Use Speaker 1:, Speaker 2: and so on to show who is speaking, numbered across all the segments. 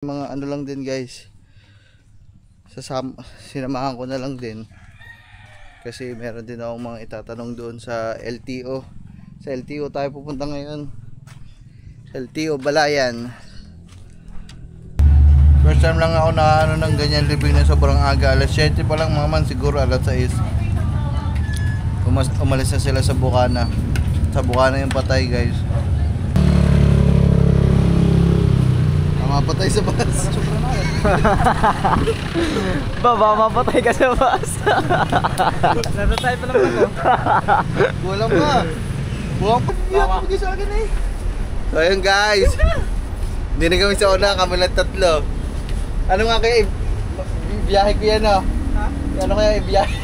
Speaker 1: Mga ano lang din guys, sinamahan ko na lang din kasi meron din akong mga itatanong doon sa LTO. Sa LTO tayo pupunta ngayon, LTO Balayan. First time lang ako na ano ng ganyan living na sobrang aga. Alas 7 pa lang mga man, siguro alas 6 umalis na sila sa Bukana. Sa Bukana yung patay guys. Mapatay sa bus.
Speaker 2: Baba, mapatay ka sa bus. Natatay pa naman ako.
Speaker 1: Walang pa. Buwang pa. Bigay sa akin eh. So ayun guys, hindi na kami sa una, kami lang tatlo. Ano nga kaya ibiyahe ko yan oh? Ha? Ano kaya ibiyahe?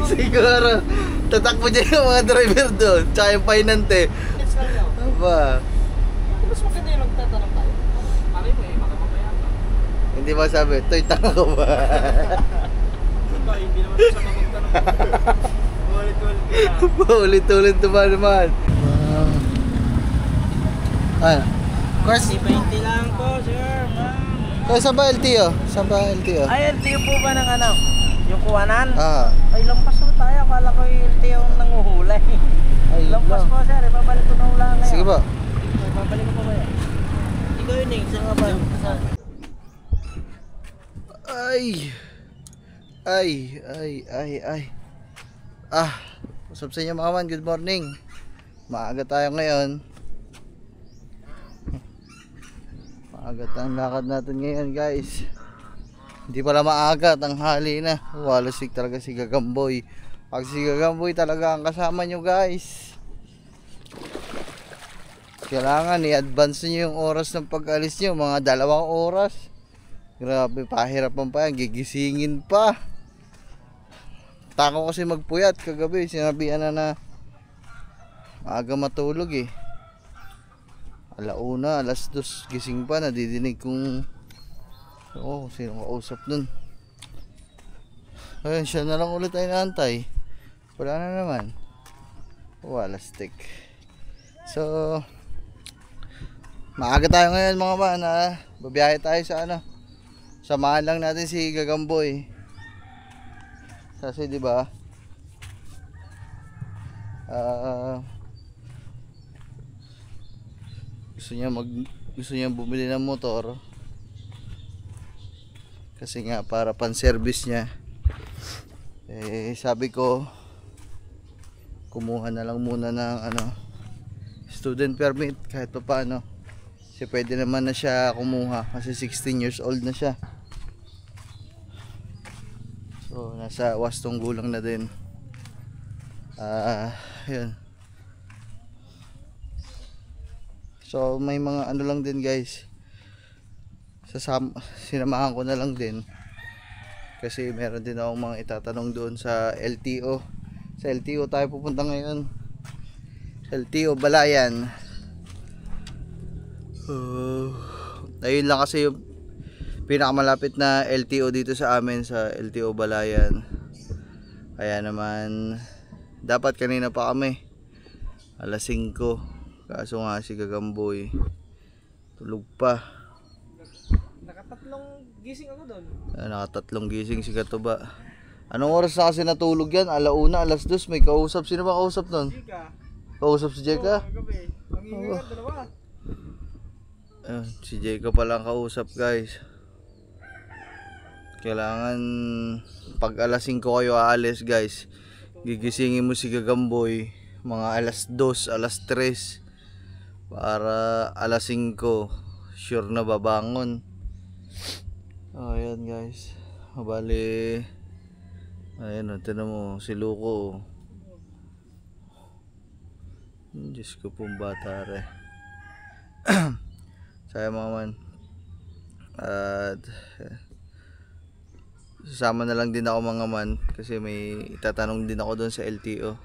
Speaker 1: Siguro tatakbo dyan yung mga driver doon, tsaka yung painante. Aba,
Speaker 2: Mas maganda yung magtatanong tayo. Malay mo eh, makamamaya ka.
Speaker 1: hindi ba sabi, toy tanga ko ba?
Speaker 2: Hindi naman sa magtanong. Ulit-ulit ka.
Speaker 1: Ulit-ulit naman. Of course,
Speaker 2: 20 lang po, sir, ma'am.
Speaker 1: saan ba LTO? Saan ba LTO?
Speaker 2: Ay, LTO po ba ng ano? Yung kuwanan?
Speaker 1: Ah,
Speaker 2: Ay, lampas mo tayo. Akala ko yung LTO ang nanguhulay.
Speaker 1: ay
Speaker 2: Lampas
Speaker 1: lang.
Speaker 2: po, sir. Ibabalik ko na hula ngayon.
Speaker 1: Sige ba?
Speaker 2: Ibabalik ko pa ba yan? Ikaw yun eh. Saan ka ba?
Speaker 1: Ay. What's up sa inyo mga man? Good morning. Maaga tayo ngayon. Maaga tayong lakad natin ngayon guys. Hindi pala maaga, tanghali na. Walasig talaga si Gagamboy. Pag si Gagamboy talaga ang kasama nyo guys, kailangan i-advance nyo yung oras ng pag-alis nyo. Mga 2 oras. Grabe, pahirapan pa yan. Gigisingin pa. Tako kasi magpuyat kagabi. Sinabihan na maaga matulog eh. Alauna, alas 2 gising pa. Nadidinig kong sino kausap nun. Ayun, siya na lang ulit ay naantay. Wala na naman. Walastik. So maaga tayo ngayon mga man. Babiyahe tayo sa ano. Samahan lang natin si Gagamboy. Kasi di ba? Gusto niya bumili ng motor. Kasi nga para pan-service niya. Eh sabi ko kumuha na lang muna ng student permit kahit pa paano. Kasi pwede naman na siya kumuha kasi 16 years old na siya. So nasa wastong gulang na din. Yun. So may mga ano lang din guys, sinamahan ko na lang din kasi meron din akong mga itatanong doon sa LTO. Sa LTO tayo pupunta ngayon, LTO Balayan. Ayun lang kasi yung pinakamalapit na LTO dito sa amin, sa LTO Balayan. Kaya naman dapat kanina pa kami alas 5, kaso nga si Gagamboy tulog pa.
Speaker 2: Nakatatlong gising ako doon.
Speaker 1: Nakatatlong gising si Katuba. Anong oras na kasi natulog yan? Alauna, alas 2. May kausap. Sino ba kausap nun?
Speaker 2: Jika.
Speaker 1: Kausap si Jeka?
Speaker 2: Gabi. Mangingat dalawa.
Speaker 1: Si Jeka palang kausap guys. Kailangan pag alas 5 kayo aalis guys, gigisingin mo si Gagamboy mga alas 2, alas 3 para alas 5 sure na babangon. Ayan guys, bali ayun, tinan mo si Luko. Diyos ko pong bata re. Sayang mga man. At sasama na lang din ako mga man kasi may itatanong din ako doon sa LTO.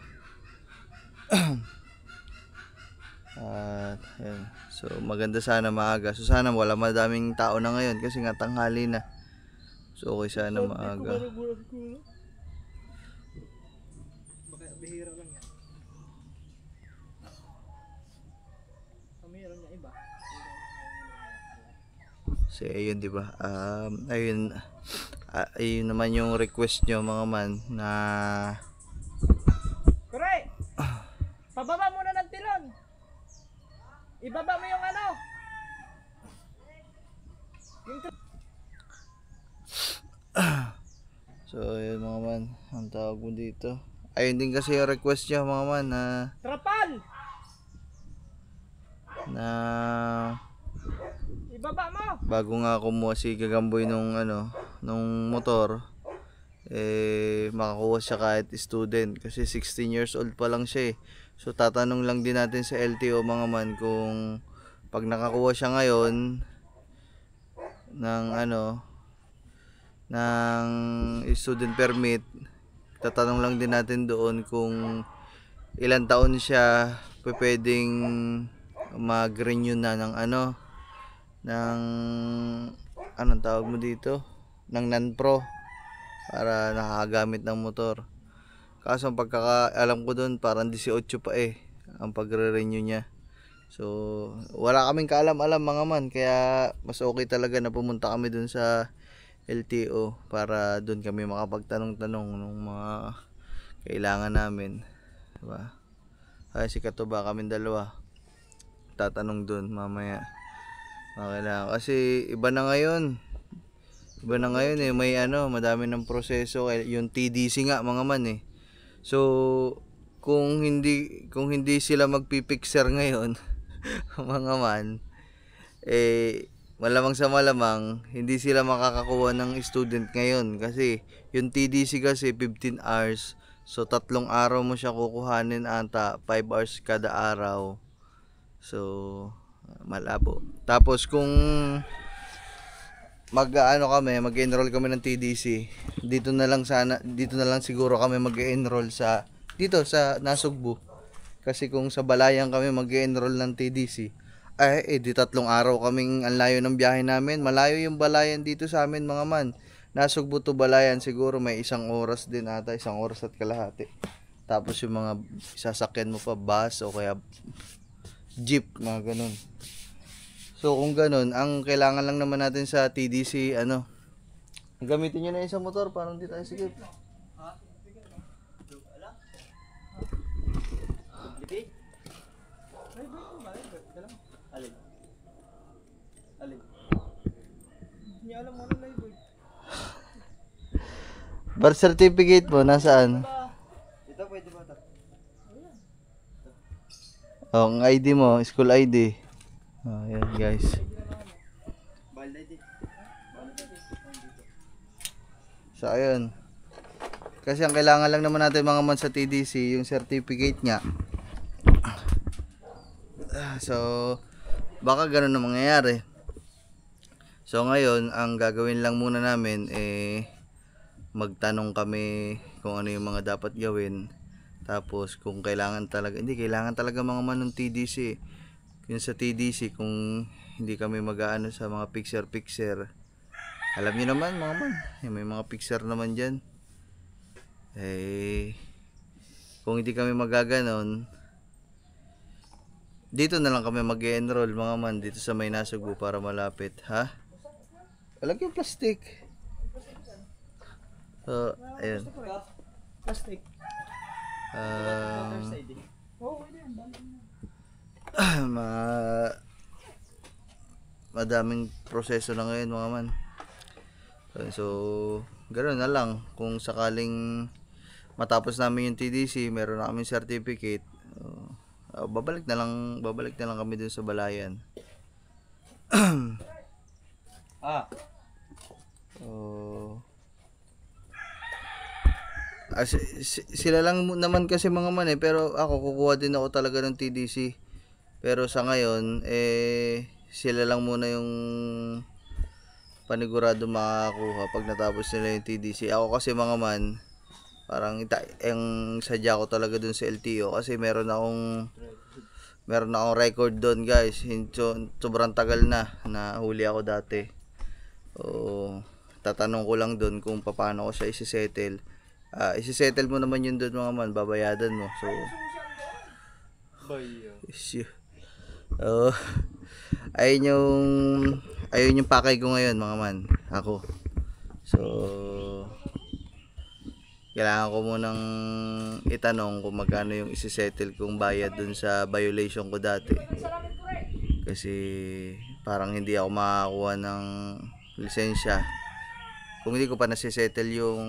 Speaker 1: At ayun. So maganda sana maaga. So sana wala madaming tao na ngayon kasi nga tanghali na. So okay sana maaga.
Speaker 2: Baka bihira lang yan. Meron na iba.
Speaker 1: Kasi ayun, di ba? Ayun naman yung request nyo mga man na
Speaker 3: Correct! Pababa muna ng tilon. Ibaba mo yung ano.
Speaker 1: so ayun mga man, ang tawag mo dito. Ayun din kasi yung request nyo mga man
Speaker 3: Trapal!
Speaker 1: na
Speaker 3: Ibaba mo!
Speaker 1: bago nga kumuha si Gagamboy nung nung motor, makakuha siya kahit student kasi 16 years old pa lang siya eh. So tatanong lang din natin sa LTO mga man kung pag nakakuha siya ngayon ng ng student permit, tatanong lang din natin doon kung ilang taon siya pwedeng mag-renew na ng ng anong tawag mo dito, ng non-pro para nakagamit ng motor. Kaso ang pagkakaalam ko doon parang 18 pa ang pagre-renew niya. So wala kaming kaalam-alam mga man, kaya mas okay talaga na pumunta kami doon sa LTO para doon kami makapagtanong-tanong ng mga kailangan namin, diba? Ay si Katuba, kaming dalawa tatanong doon mamaya. Okay lang. Kasi iba na ngayon may madami ng proseso, yung TDC nga mga man So kung hindi sila magpipixer ngayon mga man, malamang sa malamang hindi sila makakakuha ng student ngayon kasi yung TDC kasi 15 hours. So 3 araw mo siya kukuhanin ata, 5 hours kada araw. So malabo. Tapos kung mag-enroll kami ng TDC, dito na lang siguro kami mag-enroll dito sa Nasugbu. Kasi kung sa Balayan kami mag-enroll ng TDC, di 3 araw kaming ang layo ng biyahe namin. Malayo yung Balayan dito sa amin mga man. Nasugbu to Balayan siguro may 1 oras din ata, 1 oras at kalahati. Tapos yung mga sasakyan mo pa, bus o kaya jeep, mga ganun. So kung ganun, ang kailangan lang naman natin sa TDC, gamitin nyo na isang motor para hindi tayo sigip.
Speaker 3: Hindi alam mo na live.
Speaker 1: Birth certificate mo, nasaan?
Speaker 3: Ito pwede ba ito?
Speaker 1: Ang ID mo, school ID. Yan guys. So ayun. Kasi ang kailangan lang naman natin mga man sa TDC, yung certificate niya. So baka ganun na mangyayari. So ngayon, ang gagawin lang muna namin magtanong kami kung ano yung mga dapat gawin. Tapos kung kailangan talaga mga man ng TDC. Yung sa TDC, kung hindi kami mag-aano sa mga picture, alam niyo naman mga man, may mga picture naman dyan. Kung hindi kami magaganon, dito na lang kami mag-enroll mga man, dito sa May Nasugbu para malapit. Ha? Walang yung plastic. So ayun,
Speaker 3: Plastic.
Speaker 1: Madaming proseso na ngayon mga man. So ganoon na lang, kung sakaling matapos namin yung TDC, meron na kaming certificate, babalik na lang kami dun sa Balayan. Sila lang naman kasi mga man pero ako kukuha din ako talaga ng TDC. Pero sa ngayon sila lang muna yung panigurado makakakuha pag natapos nila yung TDC. Ako kasi mga man, parang yung sadya ko talaga dun sa LTO kasi meron akong record doon guys. Sobrang tagal na huli ako dati. Tatanong ko lang doon kung paano ko siya isi-settle. Isi-settle mo naman yun doon mga man, babayadan mo. So ayun yung pakay ko ngayon mga man. Ako. So kailangan ko munang itanong kung magkano yung isi-settle kong bayad dun sa violation ko dati. Kasi parang hindi ako makakuha ng lisensya kung hindi ko pa nasisettle yung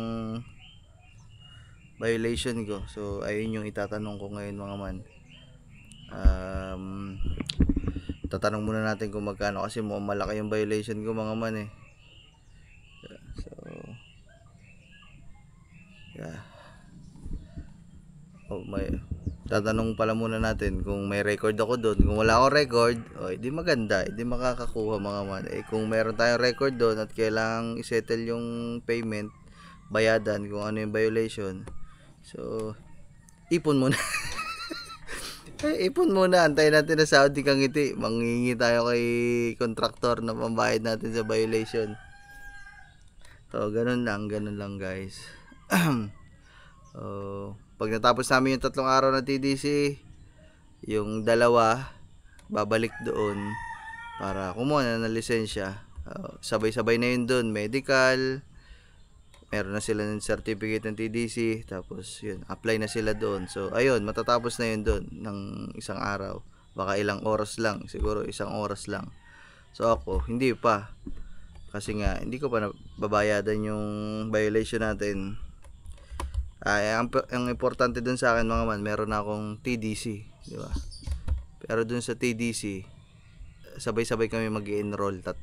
Speaker 1: violation ko. So ayun yung itatanong ko ngayon mga man. Tatanong muna natin kung magkano kasi malaki yung violation ko mga man eh. So yeah. Tatanong pala muna natin kung may record ako doon. Kung wala akong record, di maganda, di makakakuha mga man. Kung meron tayong record doon at kailangang isettle yung payment, bayadan kung ano yung violation. So, ipon muna. Ipon muna, antayin natin na Saudi kang ngiti. Manghingi tayo kay contractor na pambayad natin sa violation. So, ganun lang guys. Pag natapos namin yung 3 araw na TDC, yung 2 babalik doon para kumuha na ng lisensya. Sabay-sabay na yun doon, medical, meron na sila ng certificate ng TDC, tapos yun, apply na sila doon. So ayun, matatapos na yun doon ng 1 araw, baka ilang oras lang, siguro 1 oras lang. So ako, hindi pa, kasi nga hindi ko pa babayadan yung violation natin. Ang importante dun sa akin mga man, meron akong TDC, di ba? Pero dun sa TDC, sabay-sabay kami mag-enroll 3.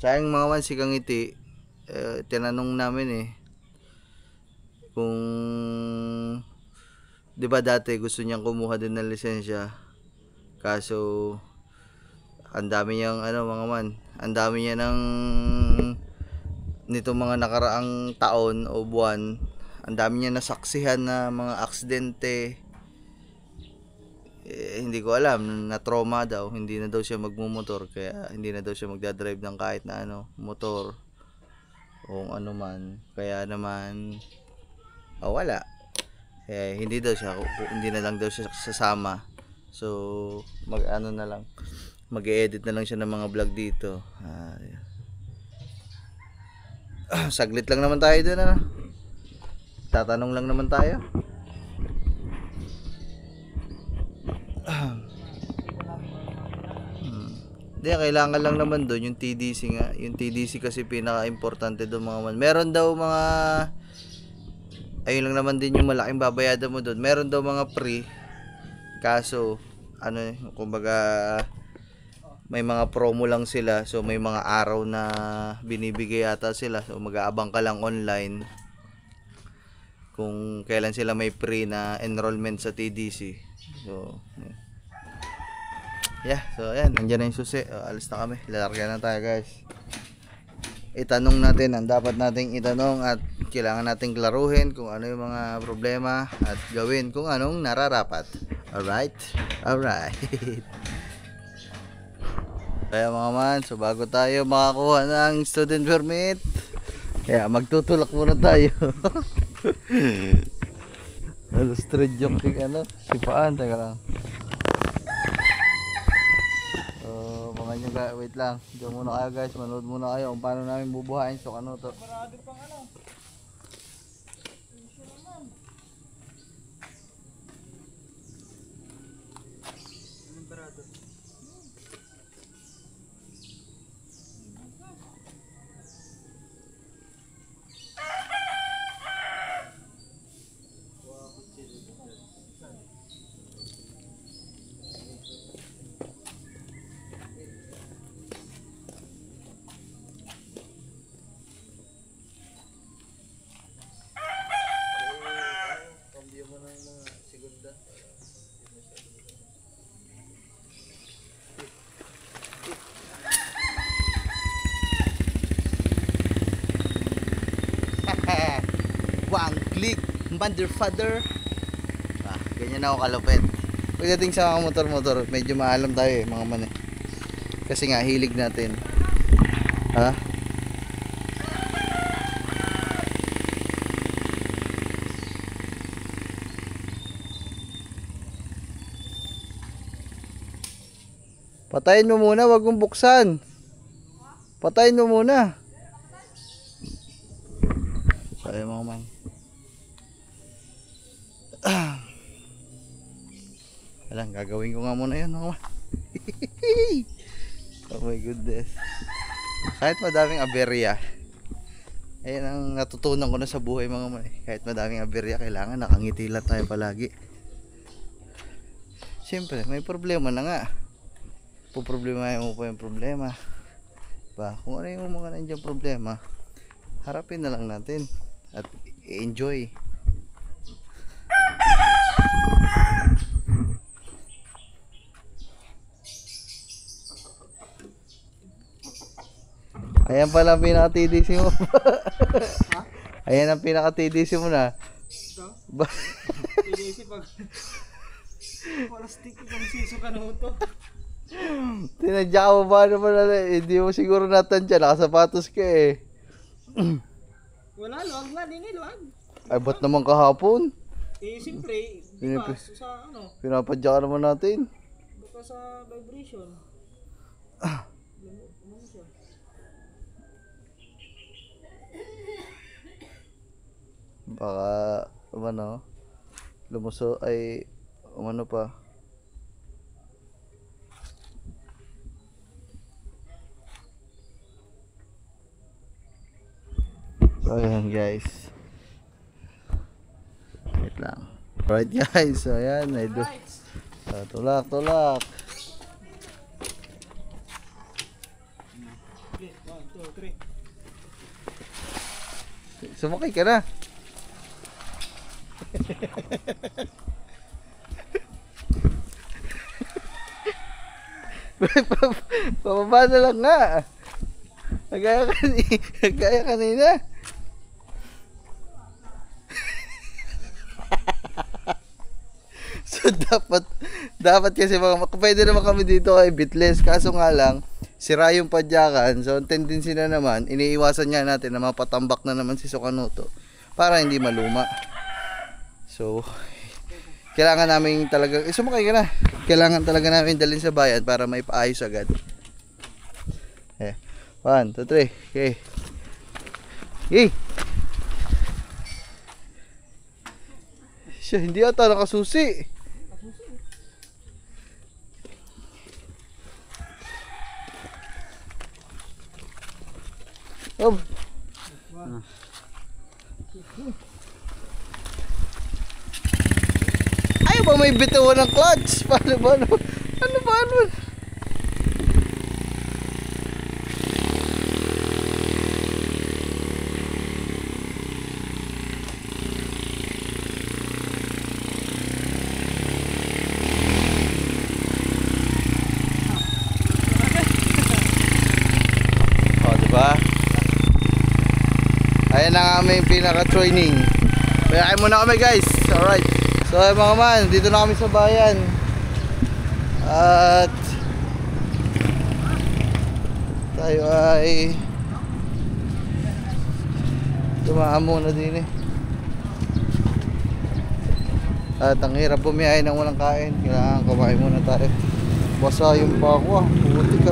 Speaker 1: Sayang mga man, si Kangiti, tinanong namin kung di ba dati gusto niyang kumuha din ng lisensya, kaso ang dami niyang mga man, ang dami niya ng nito mga nakaraang taon o buwan, ang dami niya nasaksihan na mga aksidente. Hindi ko alam, na trauma daw, hindi na daw siya magmumotor, kaya hindi na daw siya magdadrive ng kahit na motor o ano man. Kaya naman wala, hindi na lang daw siya sasama. So mag-edit na lang siya ng mga vlog dito. Saglit lang naman tayo dun, tatanong lang naman tayo. Hindi, kailangan lang naman doon yung TDC nga. Yung TDC kasi pinaka-importante doon mga man. Meron daw mga, ayun lang naman din yung malaking babayadan mo doon. Meron daw mga free, kaso kumbaga may mga promo lang sila. So may mga araw na binibigay yata sila. So mag-aabang ka lang online kung kailan sila may free na enrollment sa TDC. So yeah, so ayan, nandiyan na yung susi. Alis na kami, lalarga na tayo guys. Itanong natin ang dapat nating itanong at kailangan nating klaruhin kung ano yung mga problema at gawin kung anong nararapat. Alright? Kaya mga man, so bago tayo makakuha ng student permit, kaya magtutulak muna tayo. Street joke sipaan, teka lang. So mga nyo guys, wait lang, diyan muna kayo guys, manood muna kayo kung paano namin bubuhayin. So to one click, mother father. Ganyan ako kalupit. Pagdating sa mga motor, medyo maalam tayo mga man kasi nga hilig natin. Patayin mo muna, wag mong buksan. Patayin mo muna. So, ayun mga man. Alam, gagawin ko nga muna yun mga man. Oh my goodness. Kahit madaming aberya, ayan ang natutunan ko na sa buhay mga man. Kahit madaming aberya, kailangan nakangiti lang tayo palagi. Siyempre, may problema na nga. Puproblemahin mo pa yung problema. Ba, kung ano yung mga nandiyan problema, harapin na lang natin at enjoy. Ayan pala ang pinaka-TDC mo. Ayan ang pinaka-TDC mo na.
Speaker 3: TDC pag plastic itong siso ka na ito.
Speaker 1: Tinadya mo ba naman hindi mo siguro natansya, nakasapatos ka eh.
Speaker 3: Wala, luwag na, dini, luwag.
Speaker 1: Ay, ba't naman kahapon?
Speaker 3: Eh, siyempre, di ba, sa ano,
Speaker 1: Pinapadya ka naman natin.
Speaker 3: baka sa vibration. Ano siya?
Speaker 1: Baka, ano, lumuso ay, umano pa. So, ayan guys. Wait lang. Alright guys, so ayan. Tulak, tulak.
Speaker 3: Okay, 1, 2, 3.
Speaker 1: Sumakay ka na. Pababa na lang nga. Nagaya kanina. So dapat kasi pwede naman kami dito ay bitless, kaso nga lang sira yung padyakan. So ang tendency na naman, iniiwasan nga natin na mapatambak na naman si Sukanuto para hindi maluma. So kailangan namin talaga, sumakay ka na. Kailangan talaga namin dalhin sa bayan para may paayos agad. 1, 2, 3. Okay. Okay. Siya, hindi ata nakasusi. Oh. Ayaw ba may bitawan ng clutch? Paano ba? Ano ba? Oh, diba? Ayan na nga aming pinaka-training. Kaya kayo muna kami guys. Alright. So mga man, dito na kami sa bayan. At tayo ay dumaan muna din eh. At ang hirap bumiyahe nang walang kain. Kailangan kumain muna tayo. Basa yung pa ako ah. Puti ka.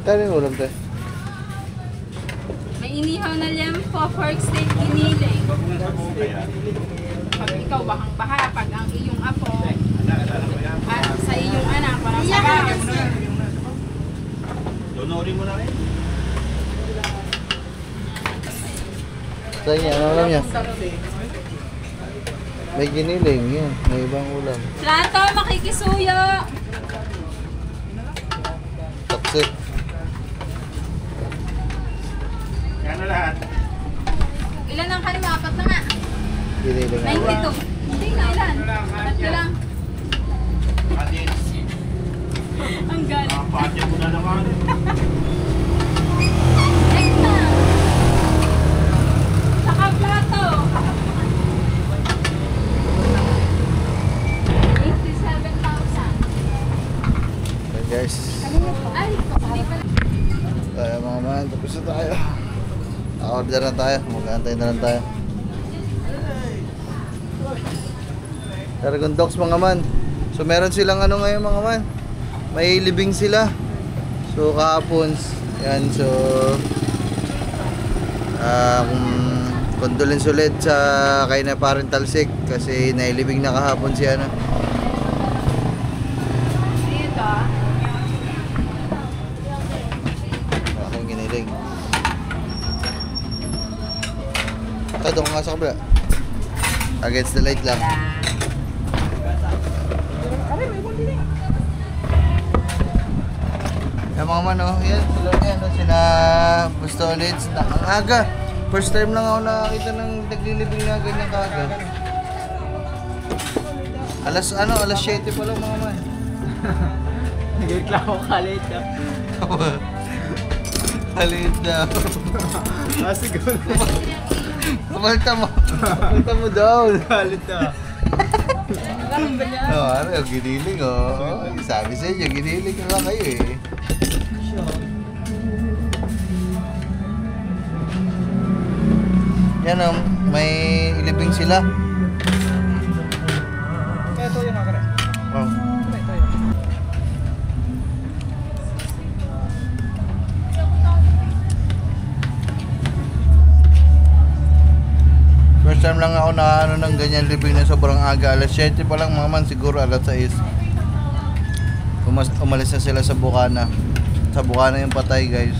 Speaker 1: Kaya yung ulam tayo.
Speaker 4: May inihaw na lempo, pork steak, giniling. Pag ikaw bahang-baha, pag ang iyong apo, at sa iyong anak, walang sabaw.
Speaker 3: Donorin mo na rin.
Speaker 1: Sa inyo, ano ulam niya? May giniling, yun. May ibang ulam.
Speaker 4: Plato, makikisuyo.
Speaker 1: Taksi.
Speaker 3: Yan na lahat.
Speaker 4: Ilan ang kanina? Apat na nga.
Speaker 1: Giniling.
Speaker 4: 92. Hindi na ilan. Tatlo lang. Ang galing.
Speaker 3: Pakatyan mo na naman.
Speaker 4: Next na. Saka plato. 87,000.
Speaker 1: Okay guys.
Speaker 4: Ay, hindi pala.
Speaker 1: Kaya mga man, tapos na tayo. Order na tayo, mag-aantay na lang tayo. Dragon Dogs mga man. So meron silang ano ngayon mga man. May libing sila. So kahapon, yan, so condolence ulit sa kay na parental sick kasi nailibing na kahapon si ano.
Speaker 4: Dito.
Speaker 1: Aking giniling. Doon ka nga sa kabila. Against the light lang. Yung mga man, oh, yan, sila yan, oh, sina Bustolits. Ang aga. First time lang ako nakakita ng naglilibing na ganyan kaga. Alas 7 pa lang mga man.
Speaker 2: Nagreklamo ka late ah.
Speaker 1: Halit daw.
Speaker 2: Ah, siguro.
Speaker 1: Kumalta mo daw.
Speaker 2: Galit ah.
Speaker 1: Oh, ano, giniling, oh. Sabi sa inyo, giniling na lang kayo eh. Yan oh, may ilibing sila.
Speaker 3: Ito yung mga kare.
Speaker 1: Oh.
Speaker 3: Ito yung.
Speaker 1: First time lang ako na ano ng ganyan libing na sobrang aga. Alas 7 pa lang mga man, siguro alas 6. Umalis na sila sa Bukana. Sa Bukana yung patay guys.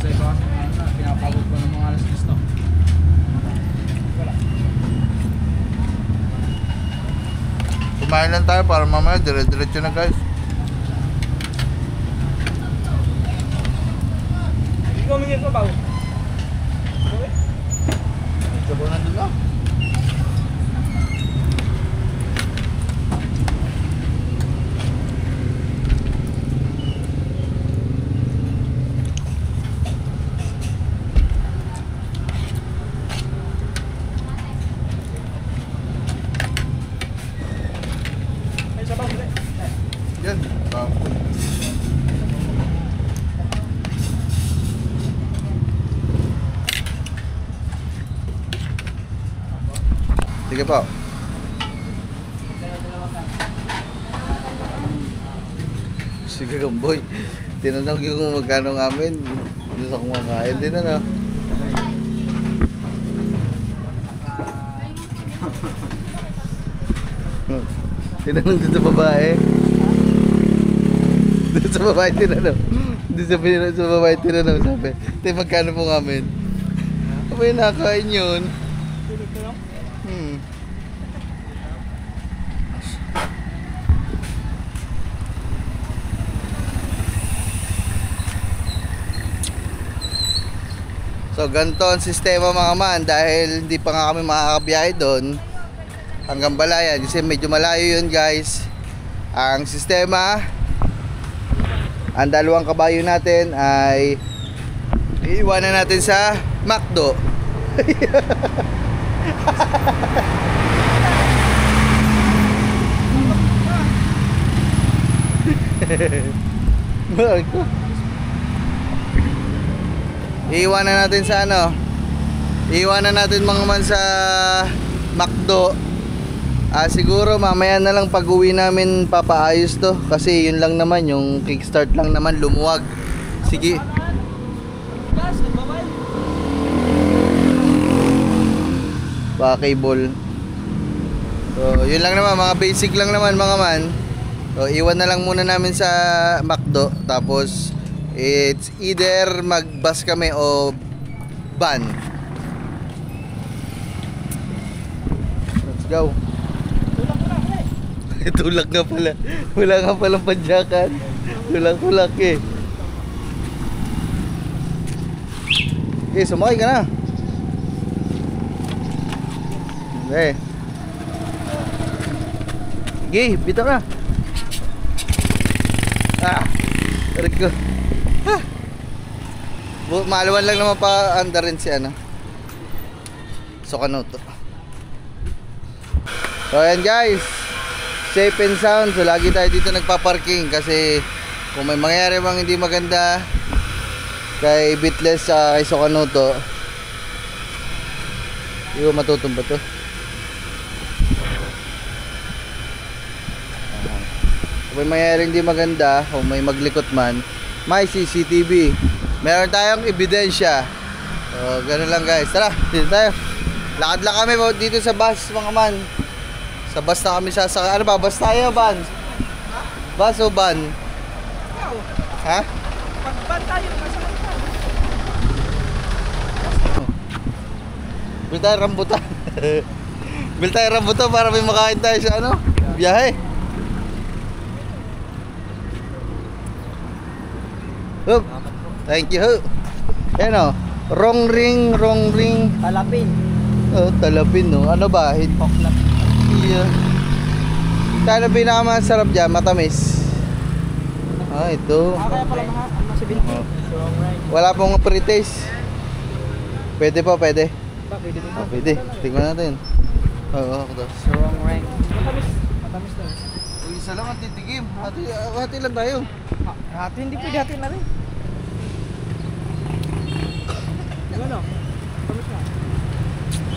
Speaker 2: Sa ito kasi pinapagod ko ng mga alas gusto.
Speaker 1: Kumain lang tayo para mamaya dire-diretso na guys.
Speaker 3: Hindi ko mingin ko ba?
Speaker 1: Sabaw na doon lang.
Speaker 3: Ay, sabaw ulit.
Speaker 1: Yan. Sige po. Sige Gamboy. Tinanong yung kung magkano namin. Gusto kong makain din ano. Tinanong dito sa babae. Dito sa babae tinanong. Dito sa babae tinanong sabi. Te magkano po namin? Abay nakain yun. So ganito ang sistema mga man dahil hindi pa nga kami makakabiyahe doon hanggang Balayan kasi medyo malayo yun guys. Ang sistema, ang dalawang kabayo natin ay iiwanan natin sa McDo. Iiwanan natin sa ano? Iiwanan natin mga man sa McDo. Siguro mamaya na lang pag-uwi namin papaayos to kasi yun lang naman yung kickstart lang naman lumuwag. Sige.
Speaker 3: Gas, nagbabay.
Speaker 1: Pa-cable. So, yun lang naman, mga basic lang naman mga man. So, iwan na lang muna namin sa McDo tapos it's either mag-bus kami o van. Let's go. Tulak nga pala. Wala nga palang padyakan. Tulak-tulak eh. Okay, sumakay ka na. Okay. Okay, bitaw na. Tarik ko. Maluwan lang naman pa under rin si ano. So Kanoto. So ayan guys. safe and sound. So lagi tayo dito nagpa-parking kasi kung may mangyayari bang hindi maganda kay Bitless sa Isokanoto, hindi ko matutumba to. Kung may mangyayari hindi maganda o may maglikot man, may CCTV. Meron tayong ebidensya. So ganun lang guys. Tara, dito tayo. Lakad lang kami dito sa bus mga man. Sa bus na kami sasakay. Ano ba? Bus tayo, van? Bus o van? Ha?
Speaker 3: Pagban tayo, masakit ka.
Speaker 1: Bil tayo rambutan. Bil tayo rambutan para may makain tayo sa ano? Biyahe. Hup. Thank you. Yan o. Wrong ring.
Speaker 3: Talapin.
Speaker 1: Oh, talapin no. Ano ba?
Speaker 3: Poklap.
Speaker 1: Yeah. Kaya na pinakamasarap dyan, matamis. Ah, ito.
Speaker 3: Kaya pala mga 70. Wrong right.
Speaker 1: Wala pong pre-taste. Pwede pa, pwede.
Speaker 3: Ba, pwede din.
Speaker 1: Oh, pwede. Tingnan natin. Oo, ako to.
Speaker 3: Wrong right. Matamis. Matamis na.
Speaker 1: Uy, isa lang ang titigim. Hati lang tayo.
Speaker 3: Hati, hindi pwede hati na rin. Ano? Matamis na.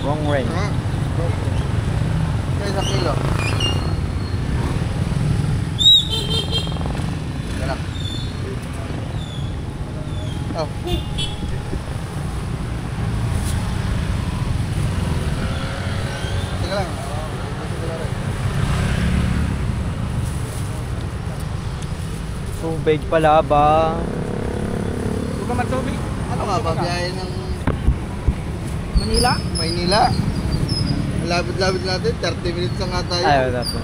Speaker 2: Wrong way.
Speaker 1: Kaya isang kilo. Yan lang. Oh. Teka lang.
Speaker 2: Tubig pala ba?
Speaker 3: Huwag ka magtubig.
Speaker 1: Ano nga ba? Biyahe ng
Speaker 3: Manila?
Speaker 1: Maynila. Labit-labit natin. 30 minutes lang nga tayo.
Speaker 2: Ay, wala po.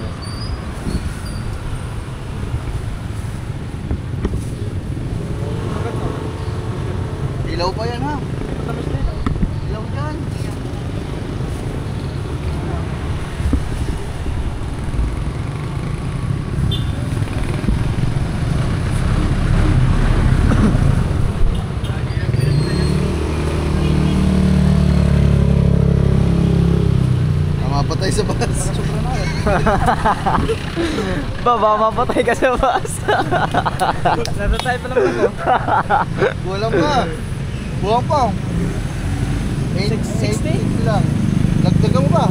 Speaker 1: Ilaw pa yan ha.
Speaker 3: Matamis na ito.
Speaker 1: Ilaw dyan. Mapatay sa bus.
Speaker 2: Baba, mapatay ka sa bus.
Speaker 3: Natatay pa naman ako.
Speaker 1: Buwan pa. Buwan pa.
Speaker 3: 60
Speaker 1: lang. Dagdagan mo ba?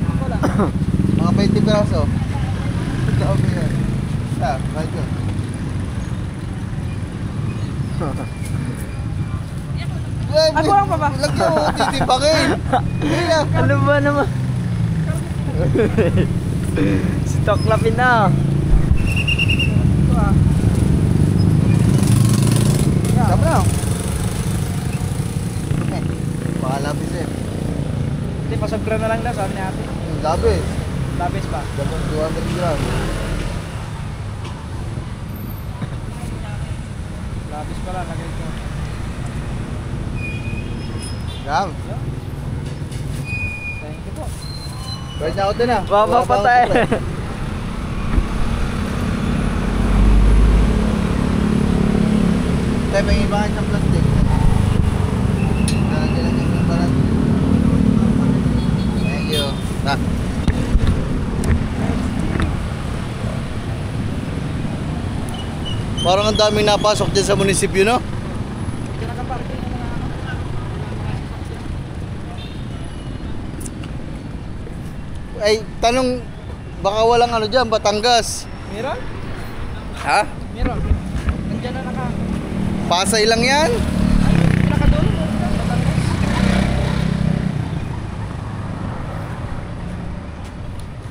Speaker 3: Ako lang.
Speaker 1: Mga 20 peraso. Dami yan. Kahit yun.
Speaker 3: Ako lang pa ba?
Speaker 1: Lagyan mo, titipakin. Kaya.
Speaker 2: Ano ba naman? Stock lapin na.
Speaker 3: Ito ah.
Speaker 1: Sabi na. Pakalapis eh.
Speaker 3: Hindi, pasabgra na lang daw sabi ni ate.
Speaker 1: Labis.
Speaker 3: Labis pa.
Speaker 1: 200 gram.
Speaker 3: Labis pala, lagay ko.
Speaker 1: Gram.
Speaker 3: Thank you po.
Speaker 1: Pwede na ako din ah.
Speaker 2: Baba, patay.
Speaker 1: Tayo may ibangan sa plastic. Dalan yung balat. Thank you. Parang ang daming napasok dyan sa munisipyo, no? Ay, tanong, baka walang ano dyan, Batangas.
Speaker 3: Meron?
Speaker 1: Ha?
Speaker 3: Meron. Nandiyan na naka...
Speaker 1: Pasay lang yan?
Speaker 3: Pinakadulo.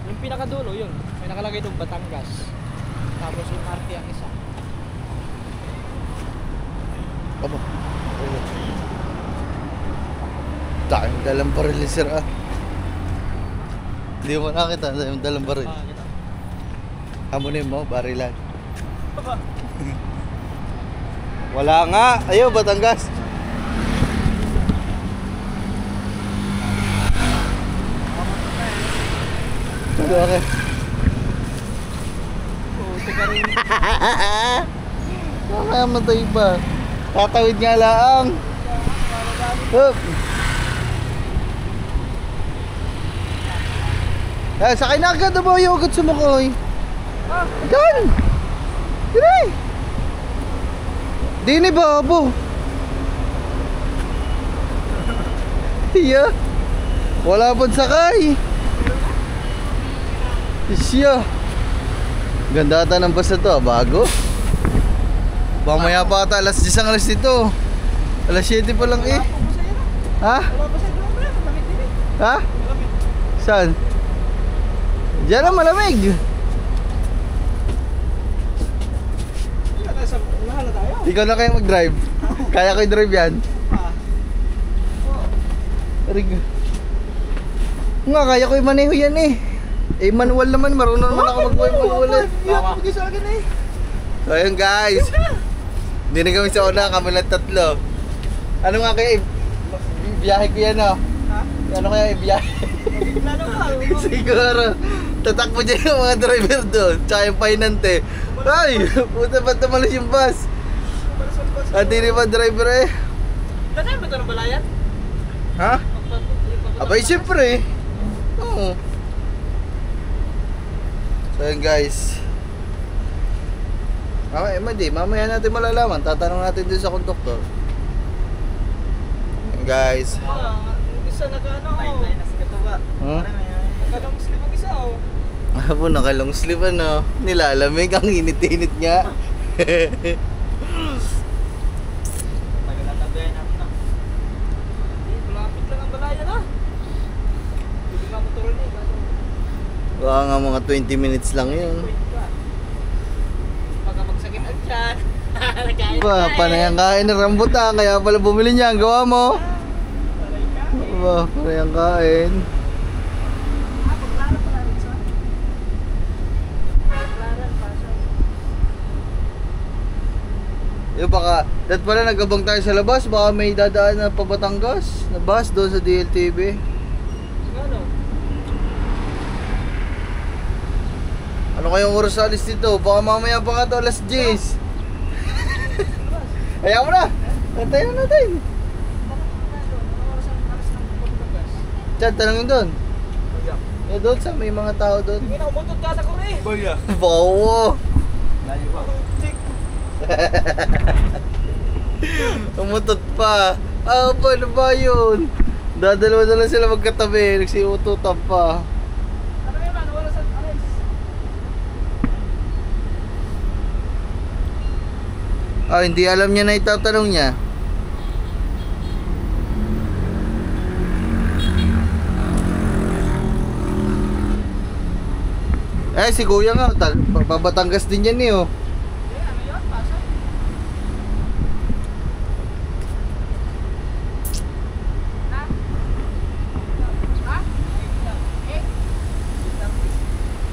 Speaker 3: Yung pinakadulo, yun. May nakalagay doon Batangas. Tapos yung RT ang isa.
Speaker 1: Aba. Daming dalang baril ni sir ah. Hindi mo nakita, daming dalang baril.
Speaker 3: Kita.
Speaker 1: Hamunin mo, barilan. Wala nga. Ayaw, Batangas. Okay.
Speaker 3: Oo, tika rin.
Speaker 1: Makamatay pa. Tatawid nga laang. Hup. Sakay na agad ba yung agad sumakoy? Diyan! Dire! Dini ba abo? Iya. Wala pang sakay. Isya. Ganda ata ng bus na to, bago. Mamaya pa ata, alas 10 ang alas dito. Alas 7 pa lang eh. Ha? Ha? Saan? Diyan na malamig. Ikaw na kayo mag-drive. Kaya ko i-drive yan. Arig. Nga, kaya ko i-maneho yan eh. Eh, manual naman. Marunong naman ako mag-manual eh. So, ayun guys. Hindi na kami sa una. Kami lang tatlo. Ano nga kaya biyahe ko yan oh. Ano kaya ibiyahe? Siguro. Tatakbo dyan yung mga driver doon. Tsaka yung painante. Ay! Puta ba't tumalas yung bus? Hindi rin ba driver eh?
Speaker 3: Tatay ba ito ng balayan?
Speaker 1: Ha? Abay siyempre. Oo. So yun guys. Mamaya natin malalaman. Tatanong natin din sa konduktor. Yun guys.
Speaker 3: Isa naka-ano. Naka-long sleeve ang isa oh.
Speaker 1: Abo, naka-long sleeve ano. Nilalamig, ang init-init nga.
Speaker 3: Tagal na tabayan natin na. Malapit lang ang balayan ha. Hindi nga motor ni.
Speaker 1: Baka nga mga 20 minutes lang yun.
Speaker 3: Baka magsakit ang tiyan.
Speaker 1: Ba, panayang kain ng rambutan. Kaya pala bumili niya. Ang gawa mo. Ba, panayang kain. Yung baka, dat pala nagabang tayo sa labas, baka may dadaan na pabatanggas na bus doon sa DLTV.
Speaker 3: Ano?
Speaker 1: Ano kayong oras sa alis dito? Baka mamaya pa nga to, alas 10. Ayaw mo na! Antayin na natin. Chad, tanongin doon. Eh doon sa may mga tao doon.
Speaker 3: Hindi na umutot ka sa kuri. Boya.
Speaker 1: Bawo!
Speaker 3: Layo pa.
Speaker 1: Umutot pa. Ah, paano ba yun? Dadalawa na lang sila magkatabi. Nagsiututan pa.
Speaker 3: Ano yun man? Wala sa alis.
Speaker 1: Ah, hindi alam niya na itatanong niya. Eh, si Kuya nga. Babatanggas din yan eh oh.
Speaker 3: Ano yun? Pasok. Ha? Ha?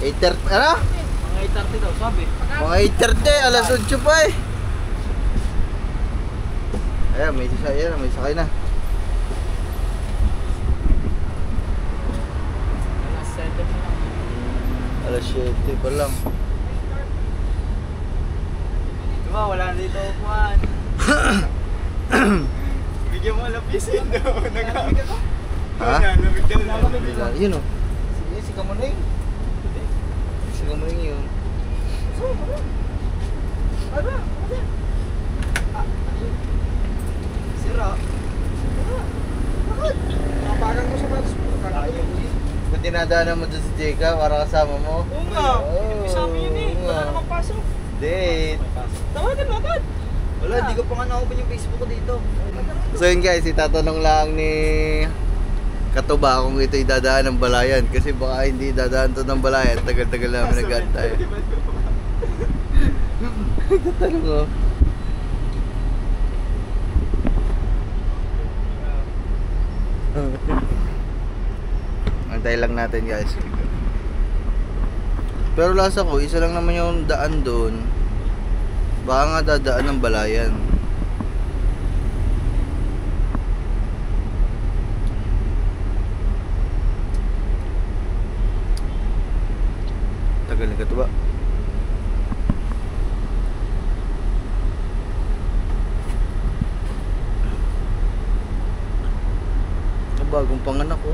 Speaker 1: 8:30, ano?
Speaker 3: Mga 8:30 daw, sabi.
Speaker 1: Mga 8:30, alas 8 pa eh. Ayan, may sakay na.
Speaker 3: Alas 7 na lang.
Speaker 1: Alas 7 pa lang.
Speaker 3: Diba, wala na dito upuan. Bigyan mo lapisin daw. Naglamig ako.
Speaker 1: Ha?
Speaker 3: Naglamig ka na.
Speaker 1: Yun oh. Sige, si Kamuning. Si Kamuning yun.
Speaker 3: Ano? Sira. Napagan ko sa batas mo.
Speaker 1: Kung dinadaanan mo doon si Jeka para kasama mo.
Speaker 3: Oo nga. Isama yun eh.
Speaker 1: Oo nga.
Speaker 3: Wala namang pasok.
Speaker 1: Date.
Speaker 3: Tawagan mo agad.
Speaker 1: Wala, di ko pa nga na-open yung Facebook ko dito. So yun guys, itatanong lang ni Katuba kung ito idadaan ng balayan. Kasi baka hindi dadaan to ng balayan. Tagal-tagal namin nag-antay. Tatanong ko. Antay lang natin guys. Pero lasa ko, isa lang naman yung daan doon. Baka nga dadaan ng balayan. Tagal na Katuba. Bagong panganak ko.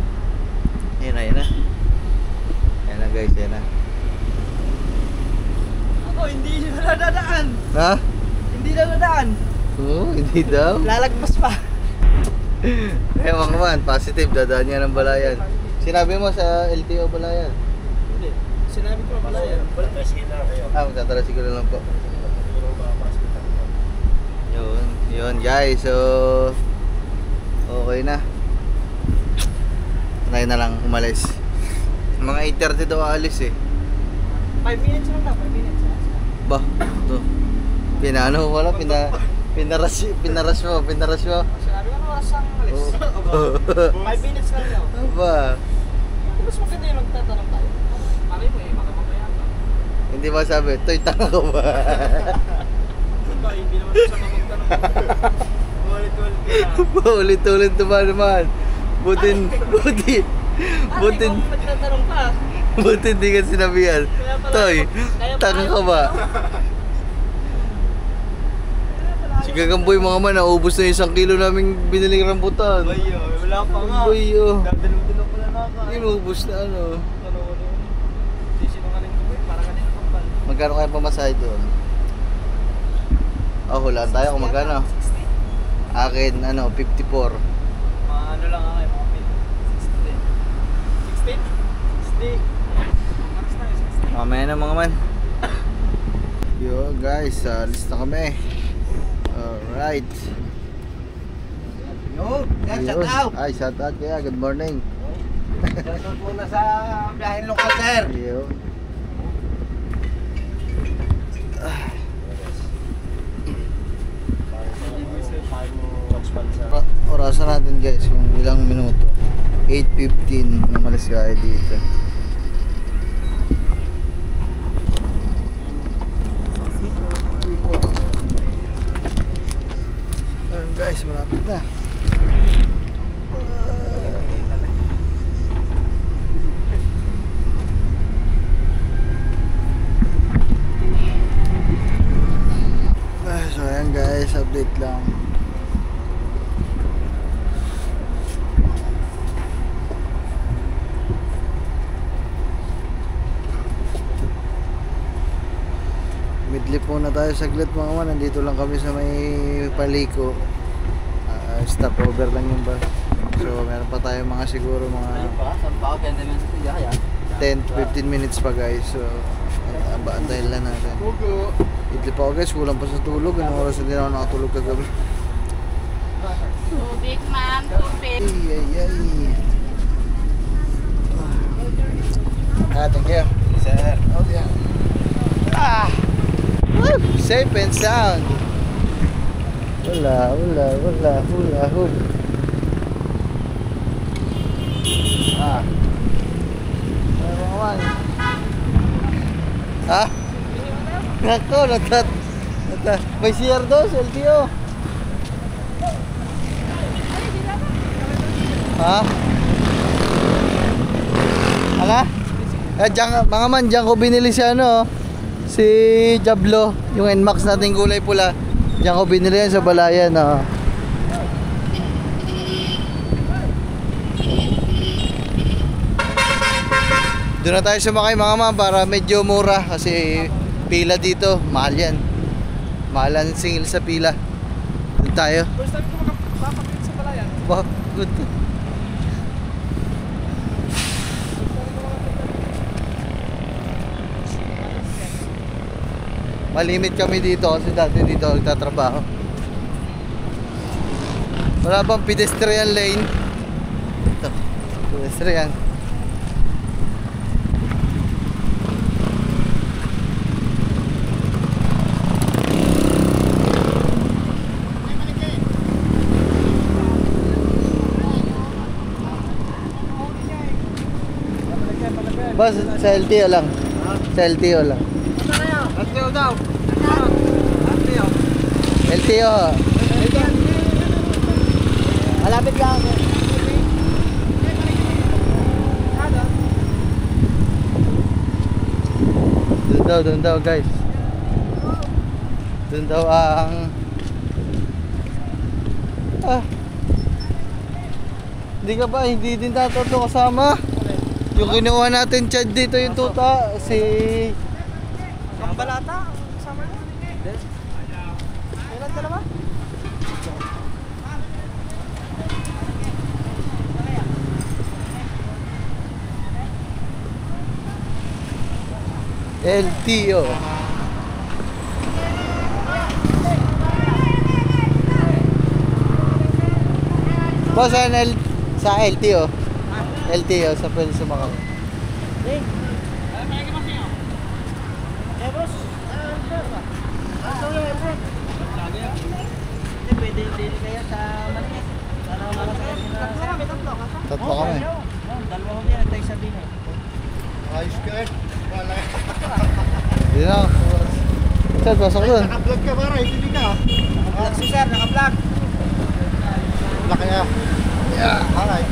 Speaker 1: Ayun na, ayun na. guys, yan na.
Speaker 3: Ako, hindi na nadadaan.
Speaker 1: Ha?
Speaker 3: Hindi na nadaan.
Speaker 1: Oo, hindi daw.
Speaker 3: Lalagpas pa.
Speaker 1: Ewan ko man, positive, dadaan niya ng Balayan. Sinabi mo sa LTO Balayan?
Speaker 3: Hindi. Sinabi ko pala yan.
Speaker 1: Magtatrasigil lang po. Yun guys, so okay na. Try na lang umalis. Mga 8:30 daw alis eh.
Speaker 3: 5 minutes lang daw, 5 minutes.
Speaker 1: Ba, to. Pinano wala, pinaras mo.
Speaker 3: Sinabi ko, ano oras ang alis?
Speaker 1: Oh.
Speaker 3: 5 minutes lang daw.
Speaker 1: Aba,
Speaker 3: Mas maganda yung magtatanong tayo. Malay mo eh, makamamaya ka.
Speaker 1: hindi ba sabi, toy tanga ko ba?
Speaker 3: Ba, hindi naman sa magtanong. Ulit-ulit ka.
Speaker 1: Ulit-ulit naman. Butin.
Speaker 3: Butin. Magtatanong ka.
Speaker 1: Butin di ka sinabihan. Toy, tanga ka ba? Si Gagamboy mga man, naubos na 1 kilo naming biniling rambutan.
Speaker 3: Wala pa nga.
Speaker 1: Boy, oh.
Speaker 3: Dalo-dalo pala naka.
Speaker 1: Inubos na ano.
Speaker 3: Ano. Hindi sinungaling ko eh, para kanina kampal.
Speaker 1: Magkano kaya pamasahe doon? Oh, hulaan tayo kung magkano. Akin, 54.
Speaker 3: Mga ano lang ako eh, mga 16? 60?
Speaker 1: Mamaya na mga man. Yo guys, alis na kami. Alright.
Speaker 3: Yo, shout out.
Speaker 1: Ay, shout out kaya. Good morning.
Speaker 3: Shout out muna sa biyahin lokal, sir.
Speaker 1: Yo. Orasan natin guys kung ilang minuto. 8:15 na malis kaya dito. Ayun guys, malapit na. So ayan guys, update lang. Midlip muna tayo saglit mga man. Nandito lang kami sa may Paliko. Stopover lang yung bus. So meron pa tayo mga siguro mga 10-15 minutes pa guys. So antayin lang natin. Idlip ako guys, kulang pa sa tulog. Anong oras na din ako nakatulog kagabi?
Speaker 4: Tubig, ma'am. Tubig.
Speaker 1: Ay. Thank you.
Speaker 3: Sir.
Speaker 1: Oh yeah. Woo! Safe and sound. Hula hoop. Ha? Nako, natat. May CR daw sa LTO. Ha? Ala? Mga man, diyan ko binili si ano, si Jablo, yung NMAX nating kulay pula. Diyan ko binili yan sa Balayan. Doon na tayo sumakay mga man para medyo mura kasi pila dito, mahal yan. Mahalan singil sa pila. Doon tayo.
Speaker 3: First time ko makapapakit sa Balayan.
Speaker 1: Wow, good. Malimit kami dito kasi dati dito nagtatrabaho. Wala bang pedestrian lane? Ito, pedestrian. Bas, sa LTO lang. Sa LTO lang.
Speaker 3: LTO daw.
Speaker 1: LTO.
Speaker 3: Malapit lang ako.
Speaker 1: Doon daw guys. Doon daw ang Hindi ka ba? Hindi din daw ito kasama? Yung kinuha natin Chad dito yung tuta, si...
Speaker 3: Ang balata, kasama niya. Kailan dalawa?
Speaker 1: LTO. Boss, sa LTO. LTO, sa pwede sumakal.
Speaker 3: Eh, boss. Pwede din kaya sa Manias. Sana makasakay sila.
Speaker 1: Tatlo kami.
Speaker 3: Dalawa ko yan, tayo sabihin eh.
Speaker 5: Ayos ka eh. Wala.
Speaker 1: Hindi na. Chad, pasok dun.
Speaker 5: Naka-vlog ka para, hindi ka.
Speaker 3: Naka-vlog si sir, naka-vlog.
Speaker 5: Vlog kaya. Yeah. Alright.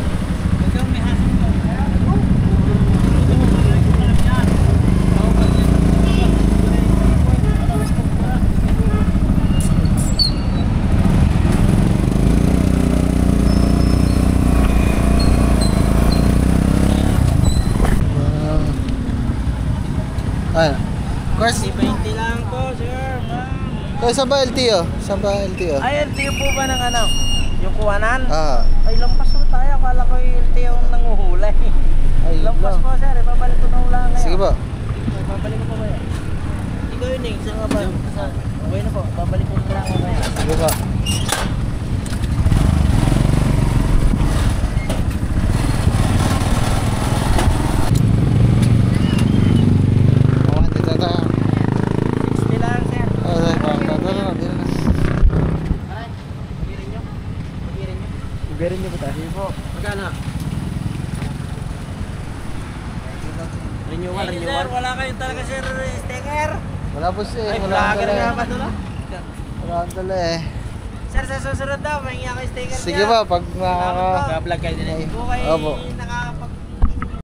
Speaker 3: Ikaw may hasong ko.
Speaker 1: Ayun. Of course,
Speaker 3: 20 lang po, sir.
Speaker 1: kaya saan ba LTO? Saan ba LTO?
Speaker 3: Ay, LTO po ba ng ano? Yung kuwanan?
Speaker 1: Ah,
Speaker 3: Ay, lampas po tayo. Akala ko yung LTO ang nanguhulay.
Speaker 1: ay,
Speaker 3: Lampas
Speaker 1: lang.
Speaker 3: po, sir. Ibabalik ko na ulang ngayon.
Speaker 1: Sige po.
Speaker 3: Babalik ko pa ba yan? Ikaw yun eh. Saan nga ba? Okay na po. Babalik ko na lang ako ngayon.
Speaker 1: Sige po. Oh, dito tayo.
Speaker 3: 60 lang, sir.
Speaker 1: Oh, dito na.
Speaker 3: Pagirin nyo? Pagirin nyo?
Speaker 2: Uberin niyo po tayo.
Speaker 3: Sige po. Magkano?
Speaker 2: Renewal,
Speaker 3: Sir, wala kayo talaga, sir. Sticker.
Speaker 1: Wala po siya.
Speaker 3: Ay,
Speaker 1: Wala
Speaker 3: vlogger
Speaker 1: akong
Speaker 3: nga
Speaker 1: dala
Speaker 3: ba
Speaker 1: eh.
Speaker 3: doon?
Speaker 1: Wala akong dala eh.
Speaker 3: Sir, sa susunod daw, may ako sticker
Speaker 1: Sige ba, pag
Speaker 3: Salamat po.
Speaker 1: makaka...
Speaker 2: Vlog kayo din eh.
Speaker 3: Hindi po kayo
Speaker 1: Opo.